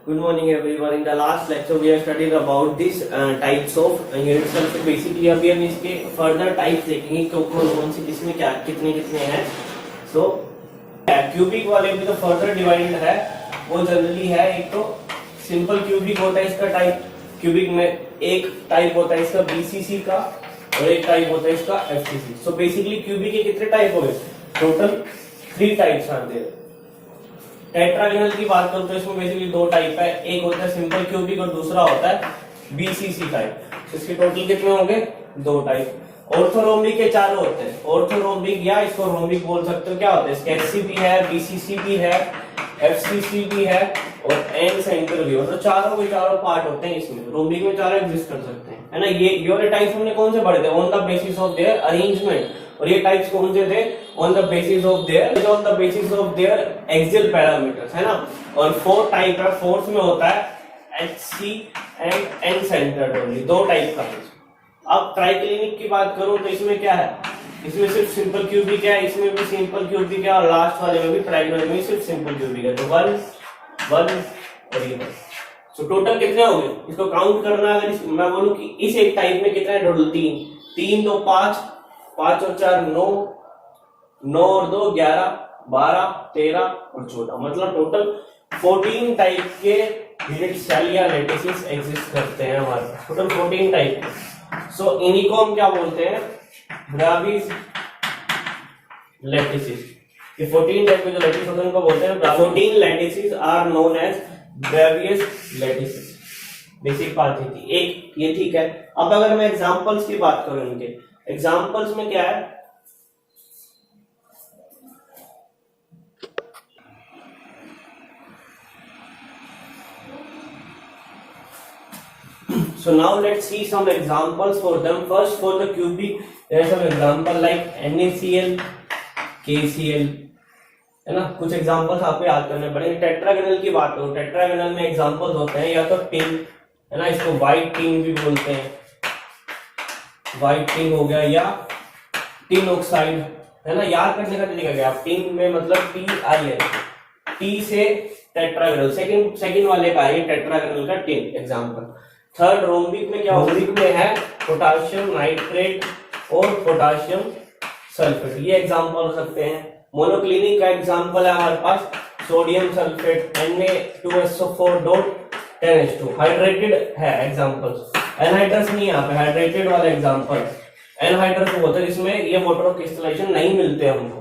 Good morning everyone. In the last lecture we have studied about this types of unit cell. So basically अभी हम इसके further types देखेंगे कौन सी किसमें क्या कितने कितने हैं. So क्यूबिक वाले भी तो फर्दर डिवाइडेड है. वो जनरली है एक तो सिंपल क्यूबिक होता है इसका टाइप. क्यूबिक में एक टाइप होता है इसका बीसीसी का और एक टाइप होता है इसका एफसीसी. सो बेसिकली क्यूबिक के कितने टाइप हो गए? Total 3 types are there. Tetragonal की बात करूं तो इसमें बेसिकली 2 टाइप है. एक होता है सिंपल क्यूबिक और दूसरा होता है बीसीसी टाइप. तो इसके टोटल कितने हो गए? 2 टाइप. ऑर्थोरोम्बिक के 4 होते हैं. ऑर्थोरोम्बिक या इसको रोम्बिक बोल सकते हो. क्या होता है इसके? एचसीपी है, बीसीसी भी है, एफसीसी भी है और एंड सेंटर भी. तो चारों के चारों पार्ट होते हैं इसमें. रोम्बिक में चारों एग्जिस्ट कर सकते हैं, है ना. ये वाले टाइप्स हमने कौन से पढ़े थे? On the basis of their arrangement. और ये टाइप्स कौन से थे? On the basis of their axial parameters, है ना. और 4 टाइप है. फोर्थ में होता है HC and and centred only. 2 type का है. अब ट्राइक्लिनिक की बात करूं तो इसमें क्या है? इसमें सिर्फ सिंपल क्यूबिक है, इसमें भी सिंपल क्यूबिक है और लास्ट वाले में भी ट्राइगोनल में सिर्फ सिंपल क्यूबिक है. तो 1 1 और ये 1. सो टोटल कितने हो गए? इसको काउंट करना. अगर मैं बोलूं कि इस एक टाइप में कितने टोटल? 3 2 5 5 और 4 9 9 और 2 11 12 13 और 14. मतलब टोटल 14 टाइप के यूनिट सेल या लैटिसेस एग्जिस्ट करते हैं हमारे पास. Total 14 type. सो इन्हीं को हम क्या बोलते हैं? ब्राविस लैटिसेस. ये 14 टाइप के जो लैटिस होते हैं उनको बोलते हैं 14 lattices are known as ब्रावियस lattices. Basic बात ये थी. एक ये ठीक है. अब अगर मैं एग्जांपल्स की बात करूं, इनके एग्जांपल्स में क्या है? So now let's see some examples for them. First, for the cubic, there are some example like NaCl, KCl, है ना. कुछ एग्जांपल्स आपको याद करने पड़ेंगे. टेट्रागोनल की बात करो. टेट्रागोनल में एग्जांपल्स होते हैं या तो टिन, है ना. इसको व्हाइट टिन भी बोलते हैं. व्हाइट टिन हो गया या टिन ऑक्साइड, है ना. याद करने का तरीका क्या? टिन में मतलब TIN, टी से टेट्रागोनल. सेकंड वाले का है टेट्रागोनल का टिन एग्जांपल. थर्ड रोम्बिक में क्या? रोम्बिक में है पोटाशियम नाइट्रेट और पोटाशियम सल्फेट. ये एग्जांपल हो सकते हैं. मोनोक्लिनिक का एग्जांपल है हमारे पास सोडियम सल्फेट Na2SO4.10H2. हाइड्रेटेड है एग्जांपल्स. एनहाइड्रस नहीं यहाँ पे. हाइड्रेटेड वाला एग्जांपल. एनहाइड्रस होता है जिसमें ये वाटर क्रिस्टलाइजेशन नहीं मिलते हमको.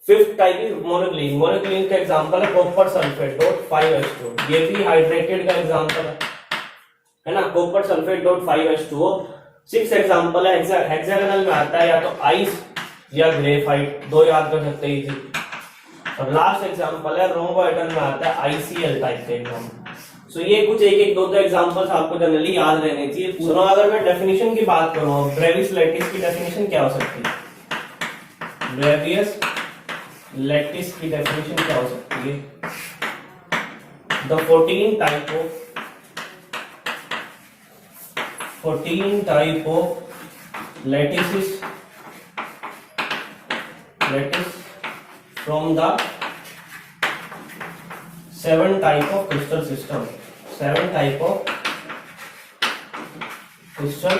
Fifth type is monoclinic. Monoclinic का एग्जांपल है कॉपर सल्फेट .5H2. ये भी हाइड्रेटेड का एग्जांपल है ना. Copper sulphate .5H2O. 6 एग्जांपल है हेक्सागोनल में आता है या तो आइस या ग्रेफाइट. 2 याद कर सकते हैं इजी. और लास्ट एग्जांपल है रोम्बोहेड्रल में आता है ICL टाइप के एग्जांपल. सो ये कुछ एक 2 एग्जांपल्स आपको जनरली याद रहने चाहिए. सुनो, अगर मैं डेफिनेशन की बात करूं, ब्रेविस लैटिस की डेफिनेशन क्या हो सकती है? ब्रेवियस लैटिस की डेफिनेशन क्या हो सकती है? The 14 type of lattices from the 7 type of crystal system. 7 type of crystal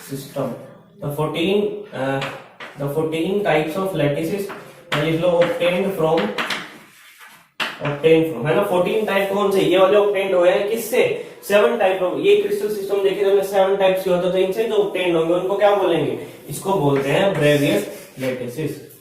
system. The 14 types of lattices obtained from, है ना. 14 टाइप कौन से? ये वाले ऑब्टेन्ड हुए हैं किससे? 7 टाइप ऑफ. ये क्रिस्टल सिस्टम देखे तो 7 टाइप्स के होते हैं. तो इनसे जो ऑब्टेन्ड होंगे उनको क्या बोलेंगे? इसको बोलते हैं Bravais lattices.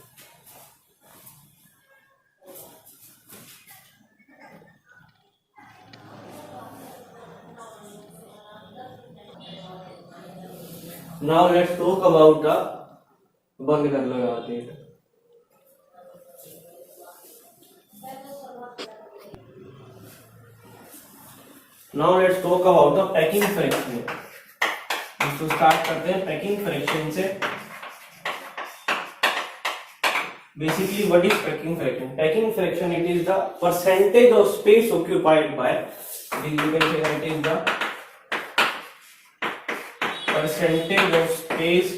Now let's talk about the, बंद कर लो यार. Now let's talk about the packing fraction. इसको स्टार्ट करते हैं पैकिंग फ्रैक्शन से. Basically, what is packing fraction? Packing fraction, it is the percentage of space occupied by. You can say that it is the percentage of space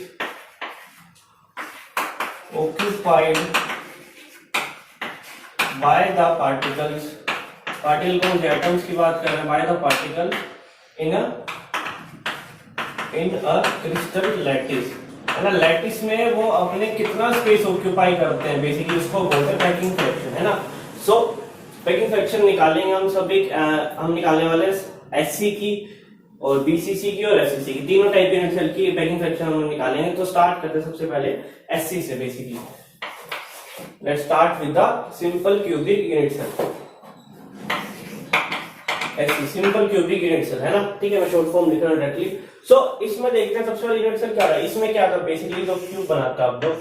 occupied by the particles particle कौन से atoms की बात कर रहे हैं, by the particle in a crystal lattice, है ना। Lattice में वो अपने कितना स्पेस ऑक्यूपाई करते हैं, बेसिकली उसको बोलते हैं पैकिंग फ्रैक्शन, है ना। सो पैकिंग फ्रैक्शन निकालेंगे हम सभी, हम निकालने वाले एससी की और बीसीसी की और एफसीसी की, तीनों टाइप के यूनिट सेल की पैकिंग फ्रैक्शन हम निकालेंगे। तो स्टार्ट करते हैं सबसे पहले एससी से। Basically let's start with the simple cubic unit cell, SC simple cubic unit cell, है ना। ठीक है, मैं शॉर्ट फॉर्म लिख रहा हूं डायरेक्टली। सो इसमें देखते हैं सबसे पहले यूनिट सेल क्या है। इसमें क्या था, बेसिकली तो क्यूब बनाता आप लोग,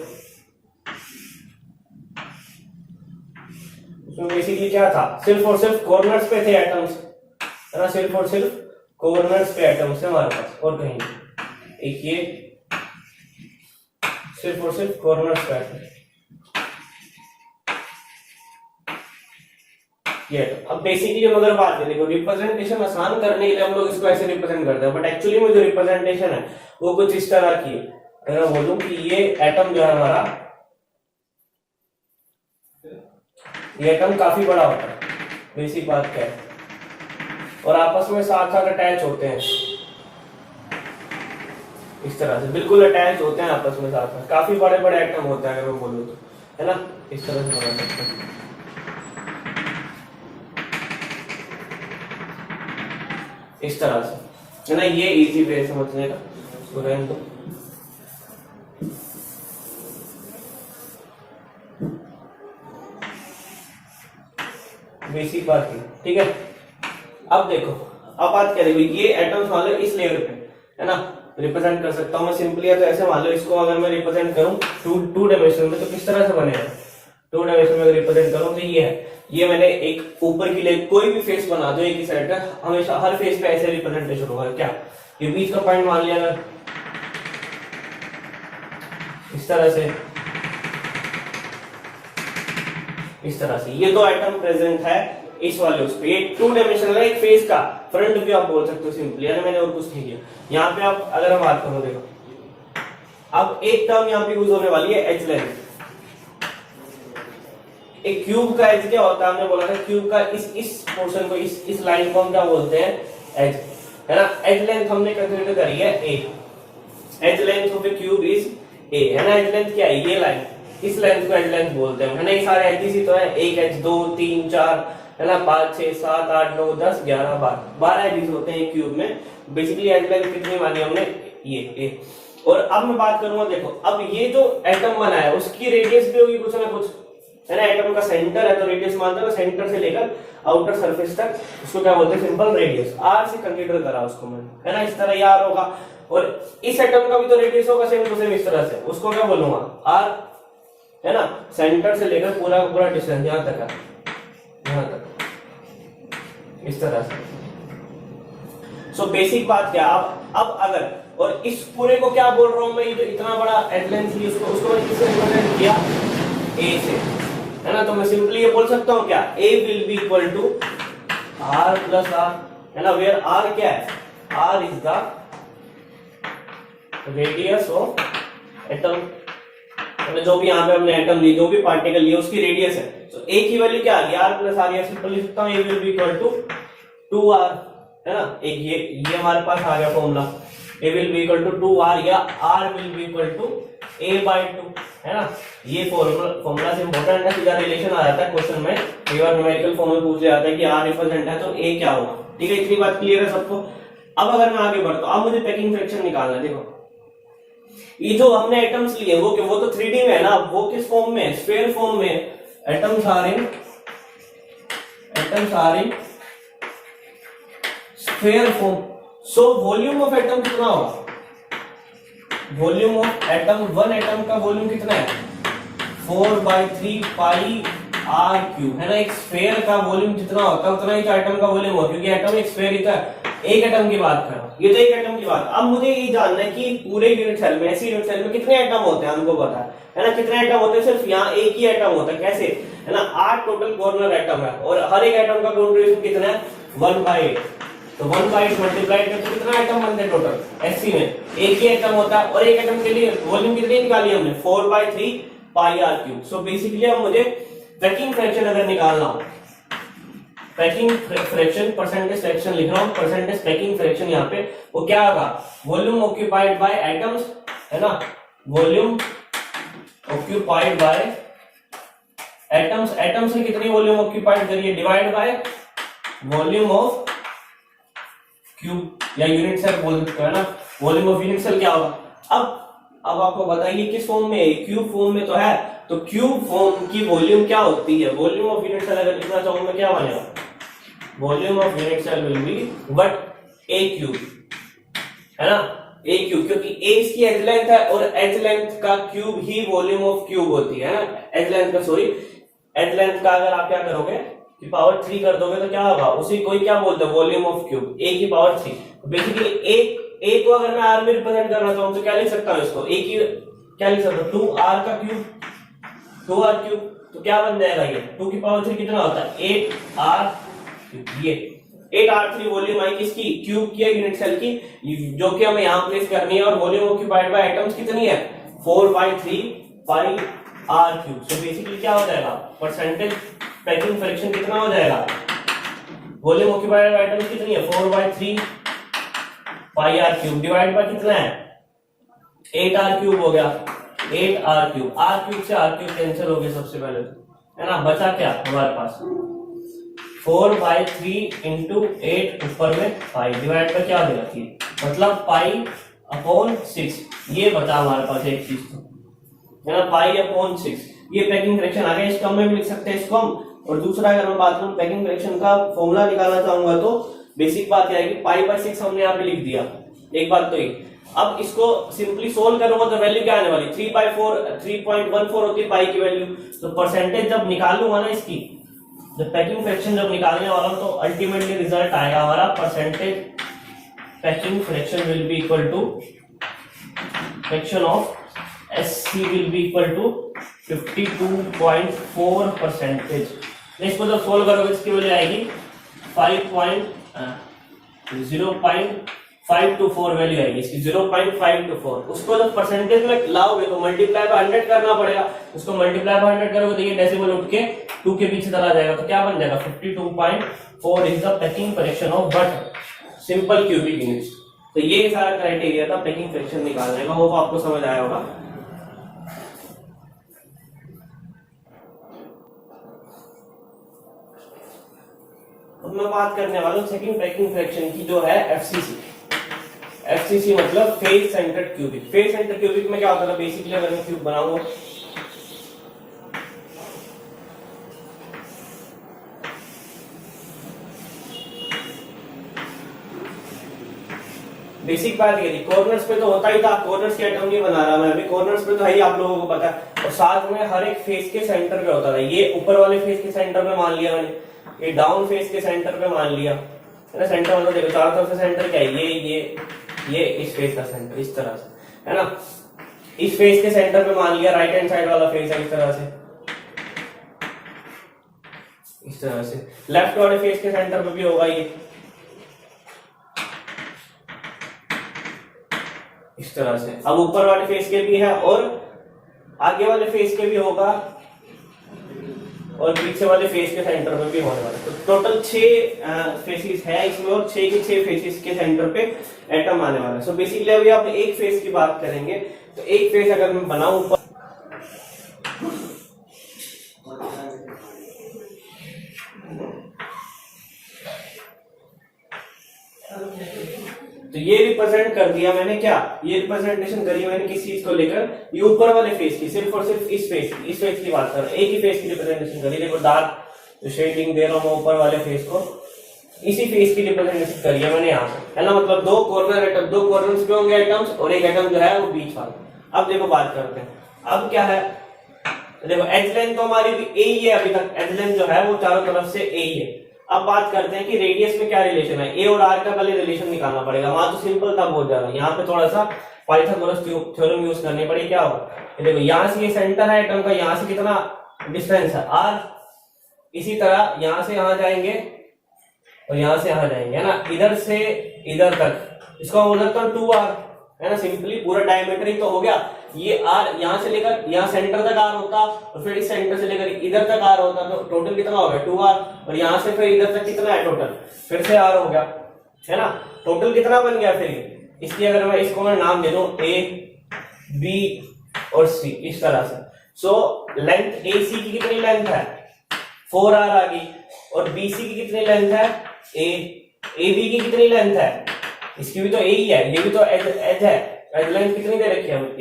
उसमें बेसिकली क्या था, सिर्फ और सिर्फ कॉर्नर्स पे थे एटम्स, है ना। सिर्फ और सिर्फ कॉर्नर्स पे एटम्स है हमारे पास, और कहीं नहीं। एक ये सिर्फ और सिर्फ कॉर्नर्स पे एटम, ये। अब बेसिकली हम अगर बात करें, देखो रिप्रेजेंटेशन आसान करने के लिए हम लोग इसको ऐसे रिप्रेजेंट करते हैं, बट एक्चुअली में जो रिप्रेजेंटेशन है वो कुछ इस तरह की है। अगर मैं बोलूं कि ये एटम जो है हमारा, ये एटम काफी बड़ा होता है, बेसिक बात क्या है, और आपस में साथ साथ अटैच होते हैं इस तरह से, बिल्कुल अटैच होते हैं आपस में साथ साथ, काफी बड़े बड़े एटम होते हैं अगर मैं बोलूं तो, है ना। इस तरह से बना सकते हैं, इस तरह से, है ना। ये इजी वे समझने का, इसको रहने दो। बेसिक बात है, ठीक है। अब देखो, अब बात करेंगे ये एटम्स मान लो इस लेयर पे, है ना, रिप्रेजेंट कर सकता हूं मैं सिंपली। या तो ऐसे मान लो इसको, अगर मैं रिप्रेजेंट करूं टू डायमेंशन में, तो किस तरह से बनेगा, टू डायमेंशन में रिप्रेजेंट करूं तो ये है, ये मैंने एक ऊपर की लेयर, कोई भी फेस बना दो एक ही साइड का, हमेशा हर फेस पे ऐसे रिप्रेजेंटेशन होगा। क्या, ये बीच का पॉइंट मान लिया अगर इस तरह से, इस तरह से, ये दो आइटम प्रेजेंट है इस वाले उस पे, ये टू डायमेंशनल है, एक फेस का फ्रंट व्यू आप बोल सकते हो सिंपली, यानी मैंने और कुछ नहीं किया। यहाँ पे आप अगर हम बात करो, देखो अब एक टर्म यहाँ पे यूज होने वाली है, एज लेंथ। एक क्यूब का एज क्या होता है, हमने बोला था क्यूब का इस पोर्शन को, इस लाइन को हम क्या बोलते हैं, एज, है ना। एज लेंथ हमने कंसीडर करी है a, edge length of a cube is a, है ना। एज लेंथ क्या है, ये लाइन, इस लेंथ को एज लेंथ बोलते हैं, है ना। ये सारे एजेस ही तो है, एक एज, 2 3 4, है ना, 5 6 7 8 9 10 11 12 एजेस होते हैं क्यूब में। बेसिकली एज लेंथ कितनी मानी हमने, ये ए। और अब मैं बात करूंगा, देखो अब ये जो एटम बना है उसकी रेडियस भी होगी कुछ ना कुछ, है ना। एटम का सेंटर है तो रेडियस मानते हैं, सेंटर से लेकर आउटर सरफेस तक, उसको क्या बोलते हैं, सिंपल रेडियस, आर से कंसीडर करा उसको मैंने, है ना। इस तरह ये आर होगा, और इस एटम का भी तो रेडियस होगा सेम टू सेम इस तरह से, उसको क्या बोलूंगा, आर, है ना। सेंटर से लेकर पूरा पूरा डिस्टेंस यहां तक है, यहां तक, इस तरह से। सो बेसिक बात क्या, अब अगर, और इस पूरे को क्या बोल रहा हूं मैं, ये जो इतना बड़ा एज लेंथ थी उसको मैंने किससे रिप्रेजेंट किया, ए से, है ना। तो मैं सिंपली ये बोल सकता हूं क्या, a will be equal to r plus r, है ना। वेयर आर क्या है, r is the radius of atom, जो भी यहाँ पे हमने एटम ली, जो भी पार्टिकल लिया उसकी रेडियस है। तो ए की वैल्यू क्या आ गई, आर प्लस आर, या सिंपल लिख सकता हूँ a will be equal to 2r, है ना। एक ये हमारे पास आ गया formula, a will be equal to 2r, या r will be equal to a/2, है ना। ये फॉर्मूला से इंपॉर्टेंट है, सीधा रिलेशन आ जाता है क्वेश्चन में, कई बार न्यूमेरिकल फॉर्म में पूछ लिया जाता है कि r रिप्रेजेंट है तो a क्या होगा, ठीक है। इतनी बात क्लियर है सबको। अब अगर मैं आगे बढ़ता हूं, अब मुझे पैकिंग फ्रैक्शन निकालना है। देखो ये जो हमने एटम्स लिए वो तो 3D में है ना, वो किस फॉर्म में, स्फीयर फॉर्म में। Atoms are in sphere form. So volume of atom कितना होगा, volume of atom, one atom का वॉल्यूम कितना है, 4/3 पाई आर क्यूब, है ना। एक स्फीयर का वॉल्यूम जितना होता है उतना ही एटम का वॉल्यूम होगा, क्योंकि एटम एक स्फीयर ही था। एक एटम की बात कर रहा हूं, ये तो एक एटम की बात। अब मुझे ये जानना है कि पूरे यूनिट सेल में, ऐसी यूनिट सेल में कितने एटम होते हैं, हमको पता है ना। कितने एटम होते हैं, सिर्फ यहाँ एक ही एटम होता है, कैसे, है ना। 8 टोटल कॉर्नर एटम है, और हर एक एटम का कॉन्ट्रीब्यूशन कितना है, 1/8। तो 1/8 मल्टीप्लाइड करके कितना आइटम बनते हैं टोटल, एससी में एक ही आइटम होता है, और एक आइटम के लिए वॉल्यूम कितनी निकाली हमने, 4/3 पाई आर क्यूब। सो बेसिकली अब मुझे पैकिंग फ्रैक्शन अगर निकालना हो, पैकिंग फ्रैक्शन, परसेंटेज फ्रैक्शन लिख रहा हूं, परसेंटेज पैकिंग फ्रैक्शन यहाँ पे वो क्या होगा, वॉल्यूम ऑक्यूपाइड बाय एटम्स, है ना, volume occupied by atoms, atoms ने कितनी वॉल्यूम ऑक्यूपाइड करी है, divide by volume of cube या यूनिट सेल बोल सकते हैं ना, वॉल्यूम ऑफ यूनिट सेल क्या होगा। अब आपको बताइए किस फॉर्म में है, क्यूब फॉर्म में तो है, तो क्यूब फॉर्म की वॉल्यूम क्या होती है, वॉल्यूम ऑफ यूनिट सेल अगर लिखना चाहूं मैं क्या बनेगा, volume of unit cell will be what a cube, है ना, ए क्यूब, क्योंकि ए इसकी एज लेंथ है और एज लेंथ का cube he volume of cube होती है ना, एज लेंथ का, सॉरी एज लेंथ का अगर आप क्या करोगे कि पावर 3 कर दोगे तो क्या होगा, उसी कोई क्या बोलते हैं वॉल्यूम ऑफ क्यूब, ए की पावर 3। बेसिकली ए को अगर मैं आर में रिप्रेजेंट करना चाहूं तो क्या लिख सकता हूं इसको, ए की क्या लिख सकता हूं, 2r का क्यूब, 2r क्यूब, तो क्या बन जाएगा ये 2 की पावर 3 कितना होता है 8r, ये 8r3 वॉल्यूम आई किसकी, क्यूब की यूनिट सेल की, जो कि हमें यहां प्लेस करनी है, और वॉल्यूम ऑक्यूपाइड बाय एटम्स कितनी है 4/3 पाई r क्यूब। सो बेसिकली क्या हो जाएगा, परसेंटेज पैकिंग फ्रैक्शन कितना हो जाएगा, वॉल्यूम ऑक्यूपाइड बाय एटम्स कितनी है 4/3 पाई r क्यूब, डिवाइड बाय कितना है 8r क्यूब हो गया, 8r क्यूब, r क्यूब से r क्यूब कैंसिल हो गया सबसे पहले, है ना, बचा क्या हमारे पास 4/3 इंटू 8 ऊपर में पाई, डिवाइड पर क्या देगा 3, मतलब पाई अपॉन 6, ये बचा हमारे पास एक चीज तो, है ना, पाई अपॉन 6, ये पैकिंग फ्रैक्शन आ गया, इसको हम भी लिख सकते हैं इसको हम। और दूसरा अगर मैं बात करूं पैकिंग फ्रैक्शन का फॉर्मूला निकालना चाहूंगा तो बेसिक बात क्या है कि पाई/6 हमने यहाँ पे लिख दिया, एक बात तो ये। अब इसको सिंपली सोल्व करूंगा तो वैल्यू क्या आने वाली 3/4, 3.14 होती है पाई की वैल्यू, तो परसेंटेज जब निकालूंगा ना इसकी, जब पैकिंग फ्रैक्शन जब निकालने वाला हूं तो अल्टीमेटली रिजल्ट आएगा हमारा percentage packing fraction will be equal to fraction of SC will be equal to 52.4 percentage. इसको जब सोल्व करोगे इसकी वैल्यू आएगी 0.524 वैल्यू आएगी इसकी, 0.524। उसको जब परसेंटेज में लाओगे तो मल्टीप्लाई बाय 100 करना पड़ेगा, उसको मल्टीप्लाई बाय 100 करोगे तो ये डेसिमल उठ के 2 के पीछे चला जाएगा, तो क्या बन जाएगा 52.4 is the packing fraction of but simple cubic units. तो ये सारा क्राइटेरिया था पैकिंग फ्रैक्शन निकालने का, होप आपको समझ आया होगा। अब मैं बात करने वाला हूं सेकंड पैकिंग फ्रैक्शन की, जो है FCC। FCC मतलब phase centred cubic. Phase centred cubic में क्या होता है, बेसिकली अगर मैं क्यूब बनाऊंगा, बेसिक बात ये थी, कॉर्नर्स पे तो होता ही था, कॉर्नर्स की आइटम नहीं बना रहा मैं अभी, कॉर्नर्स पे तो है ही, आप लोगों को पता है, और साथ में हर एक फेस के सेंटर पे होता था। ये ऊपर वाले फेस के सेंटर पे मान लिया मैंने, ये डाउन फेस के सेंटर पे मान लिया, है ना, सेंटर मतलब देखो चारों तरफ से सेंटर क्या है, ये इस फेस का सेंटर इस तरह से, है ना, इस फेस के सेंटर पे मान लिया, राइट हैंड साइड वाला फेस है इस तरह से, इस तरह से, लेफ्ट वाले फेस के सेंटर पे भी होगा ये इस तरह से। अब ऊपर वाले फेस के भी है और आगे वाले फेस के भी होगा और पीछे वाले फेस के सेंटर पे भी होने वाला है। तो टोटल 6 फेसेस है इसमें और 6 के 6 फेसेस के सेंटर पे एटम आने वाला है। सो बेसिकली अभी आप एक फेस की बात करेंगे, तो एक फेस अगर मैं बनाऊं ऊपर, तो ये रिप्रेजेंट कर दिया मैंने, क्या ये रिप्रेजेंटेशन करी मैंने किस चीज को लेकर, ये ऊपर वाले फेस की, सिर्फ और सिर्फ इस फेस की बात कर रहा हूं, एक ही फेस की रिप्रेजेंटेशन करी। देखो डार्क जो शेडिंग दे रहा हूं ऊपर वाले फेस को, इसी फेस की रिप्रेजेंटेशन करी है मैंने यहाँ से, है ना, मतलब दो कॉर्नर्स पे होंगे एटम्स और एक एटम जो है वो बीच वाला। अब देखो बात करते हैं, अब क्या है, देखो एज लेंथ तो हमारी भी ए ही है, अभी तक एज लेंथ जो है वो चारों तरफ से ए ही है। अब बात करते हैं कि रेडियस में क्या रिलेशन है, ए और आर का पहले रिलेशन निकालना पड़ेगा। वहां तो सिंपल था बहुत ज्यादा, यहाँ पे थोड़ा सा पाइथागोरस थ्योरम यूज करनी पड़ी। क्या होगा, देखो यहाँ से ये सेंटर है एटम का, यहाँ से कितना डिस्टेंस है आर, इसी तरह यहाँ से यहाँ जाएंगे और यहाँ से यहाँ जाएंगे, है ना, इधर से इधर तक, इसको बोल सकता हूँ 2r, है ना, सिंपली पूरा डायमीटर ही तो हो गया। ये आर यहाँ से लेकर यहाँ सेंटर तक आर होता और फिर इस सेंटर से लेकर इधर तक आर होता, तो टोटल कितना हो गया 2r, और यहाँ से फिर इधर तक कितना है टोटल, फिर से r हो गया, है ना। टोटल कितना बन गया फिर इसलिए अगर मैं इसको मैं नाम दे दूं a b और c इस तरह से। सो लेंथ AC की कितनी लेंथ है 4r आ गई, और BC की कितनी लेंथ है AB की कितनी लेंथ है, इसकी भी तो A ही है, ये भी तो एज है, एज लेंथ कितनी दे रखी है हमें,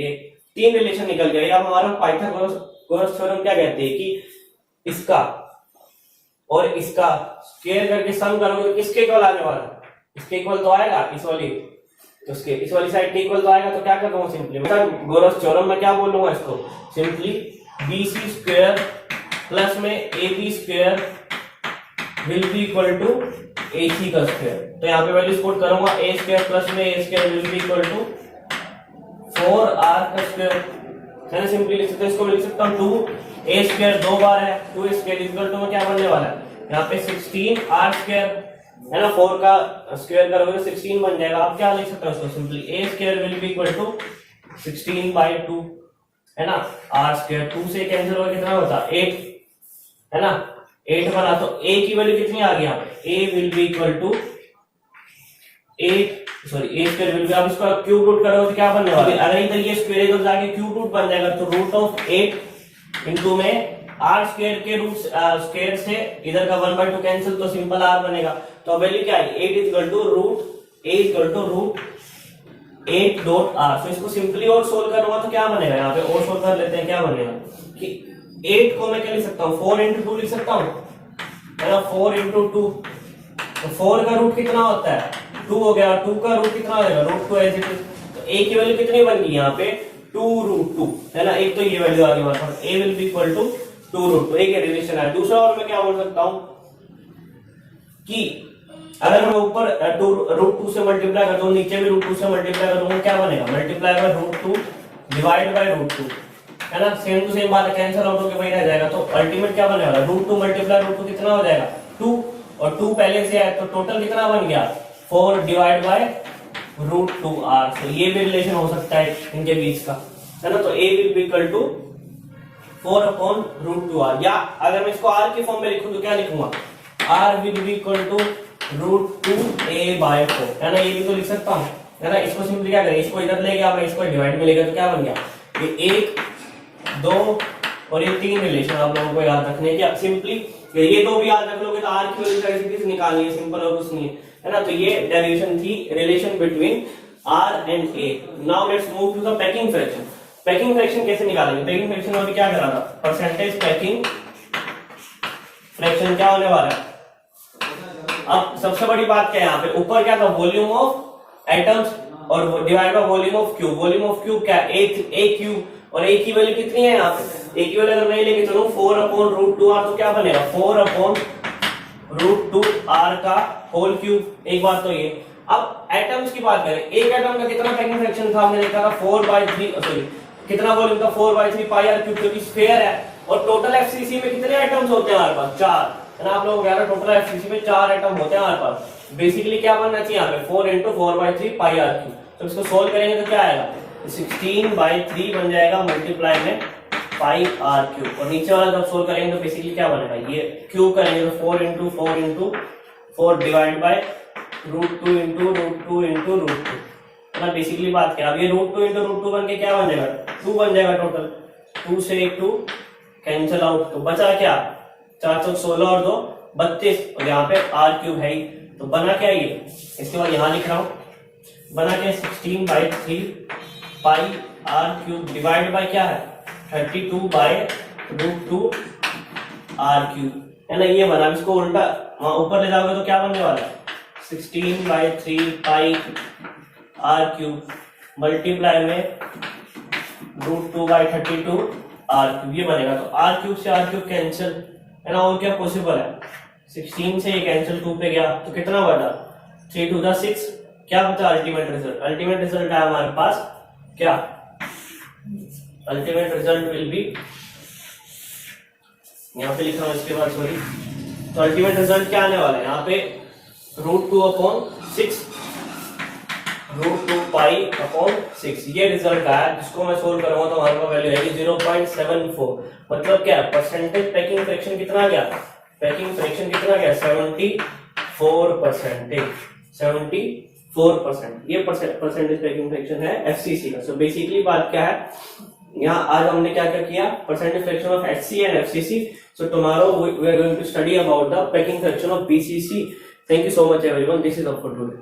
3 रिलेशन निकल गया। अब हमारा पाइथागोरस थ्योरम क्या कहते हैं कि इसका और इसका स्क्वायर करके सम करोगे तो किसके इक्वल आने वाला है, इसके इक्वल तो आएगा, इस वाली साइड के इक्वल तो आएगा। तो क्या कर रहा हूँ सिंपली पाइथागोरस थ्योरम में क्या बोल लूंगा इसको, सिंपली BC स्क्वायर प्लस में AB square will be equal to AC का स्क्वायर। तो यहाँ पे वैल्यू पुट करूंगा, a स्क्वायर प्लस में a square will be equal to 4r का स्क्वायर, है ना। सिंपली लिख सकते हैं, इसको लिख सकता हूँ 2a स्क्वायर 2 बार है, 2a स्क्वायर इक्वल टू में क्या बनने वाला है यहाँ पे 16r स्क्वायर, है ना। 4 का स्क्वायर करोगे तो 16 बन जाएगा। आप क्या लिख सकते हो इसको, simply a square will be equal to 16/2, है ना। r स्क्वायर 2 से कैंसिल होकर कितना होता 8, है ना, 8 बना। तो a की वैल्यू कितनी आ गई यहाँ पे, a will be equal to 8, sorry a square will be, अब इसको क्यूब रूट करोगे तो क्या बनने वाला है, अगर इधर ये स्क्वायर इधर जाके क्यूब रूट बन जाएगा, तो रूट ऑफ 8 इनटू में r स्क्वायर के रूट स्क्वायर से इधर का 1/2 कैंसिल, तो सिंपल r बनेगा। तो वैल्यू क्या है 8 equal to root 8 dot r। तो इसको सिंपली और सोल्व करूंगा तो क्या बनेगा, यहाँ पे और सोल्व कर लेते हैं, क्या बनेगा कि 8 को मैं क्या लिख सकता हूँ 4 into 2 लिख सकता हूँ, है ना। 4 into 2, तो 4 का रूट कितना होता है 2 हो गया, 2 का रूट कितना हो जाएगा रूट 2 एज इट इज। तो a की वैल्यू कितनी बन गई यहाँ पे 2√2, है ना। एक तो ये वैल्यू आ गई हमारे पास, a will be equal to 2√2, एक रिलेशन है। दूसरा और मैं क्या बोल सकता हूँ कि अगर मैं ऊपर √2 से मल्टीप्लाई कर दूं, नीचे भी √2 से मल्टीप्लाई करूंगा, क्या बनेगा मल्टीप्लाई बाय √2 डिवाइड बाय √2, है ना। सेम टू सेम बात है, कैंसिल आउट होकर वही रह जाएगा। तो अल्टीमेट क्या बनेगा √2 मल्टीप्लाई √2 कितना हो जाएगा 2, और 2 पहले से है तो टोटल कितना बन गया 4 डिवाइड बाय √2r। तो ये भी रिलेशन हो सकता है इनके बीच का, है ना। तो a will be equal to 4/√2r, या अगर मैं इसको r के फॉर्म में लिखूं तो क्या लिखूंगा r will be equal to √2a/4, है ना। ये भी तो लिख सकता हूँ, है ना। इसको सिंपली क्या करें, इसको इधर ले गया मैं, इसको डिवाइड में लेगा तो क्या बन गया ये 1 2 और ये 3 रिलेशन आप लोगों को याद रखने की। सिंपली ये दो भी याद रख लोगे तो r की वैल्यू कैसे निकालनी है, सिंपल और कुछ नहीं है ना। तो ये डेरिवेशन थी relation between r and a। Now let's move to the packing fraction. Packing fraction कैसे निकालेंगे, पैकिंग फ्रैक्शन में क्या करा था, परसेंटेज पैकिंग फ्रैक्शन क्या होने वाला है। अब सबसे बड़ी बात क्या है यहाँ पे, ऊपर क्या था वॉल्यूम ऑफ एटम्स और divide by volume of cube. Volume of cube क्या है a क्यूब, और a की वैल्यू कितनी है यहाँ पे, a की वैल्यू अगर मैं लेके चलूं 4/√2r तो क्या बनेगा 4/√2r का होल क्यूब। एक बात तो ये। अब एटम्स की बात करें, एक एटम का कितना पैकिंग फ्रैक्शन था हमने देखा था 4/3, सॉरी कितना वॉल्यूम था 4/3 पाई क्यूब, क्योंकि स्फीयर है। और टोटल एफसीसी में कितने एटम्स होते हैं हमारे पास 4, है ना। आप लोग कह रहे हैं टोटल एफसीसी में 4 एटम होते हैं हमारे पास। बेसिकली क्या बनना चाहिए यहाँ पे 4 × 4/3 पाई क्यूब। तो इसको सोल्व करेंगे तो क्या आएगा 16/3 बन जाएगा मल्टीप्लाई में पाई क्यूब। और नीचे वाला जब सोल्व करेंगे तो बेसिकली क्या बनेगा, ये क्यूब करेंगे तो 4 × 4 × 4 डिवाइड बाय √2 × √2 × √2, है ना। बेसिकली बात क्या, अब ये √2 × √2 बन के क्या बन जाएगा 2 बन जाएगा टोटल। 2 से 1 2 कैंसिल आउट, तो बचा क्या 4 × 16 और 2 32, और यहाँ पे r³ है ही, तो बना क्या ये। इसके बाद यहाँ लिख रहा हूँ बना क्या 16/3 पाई r³ डिवाइड बाय क्या है 32/√2 r³, है ना। ये बना, इसको उल्टा वहां ऊपर ले जाओगे तो क्या बनने वाला है 16/3 पाई r³ मल्टीप्लाई में √2/32 r³, ये बनेगा। तो r³ से r³ कैंसिल, है ना। और क्या पॉसिबल है 16 से ये कैंसिल 2 पे गया तो कितना बचा 3 × 6, क्या बचा अल्टीमेट रिजल्ट। अल्टीमेट रिजल्ट है हमारे पास क्या, अल्टीमेट रिजल्ट विल बी, यहाँ पे लिखा हूं इसके बाद सॉरी, तो अल्टीमेट रिजल्ट क्या आने वाला है यहाँ पे √2/6 √2 5/6 ये रिजल्ट आया, जिसको मैं सोल्व करूंगा तो हमारे पास वैल्यू आएगी 0.74। मतलब क्या परसेंटेज पैकिंग फ्रैक्शन कितना गया, पैकिंग फ्रैक्शन कितना गया 74%। ये परसेंटेज पैकिंग फ्रैक्शन है एफसीसी का। सो बेसिकली बात क्या है, यहाँ आज हमने क्या क्या किया, percentage fraction of HC and FCC. So tomorrow we are going to study about the packing fraction of BCC. Thank you so much everyone, this is all for today.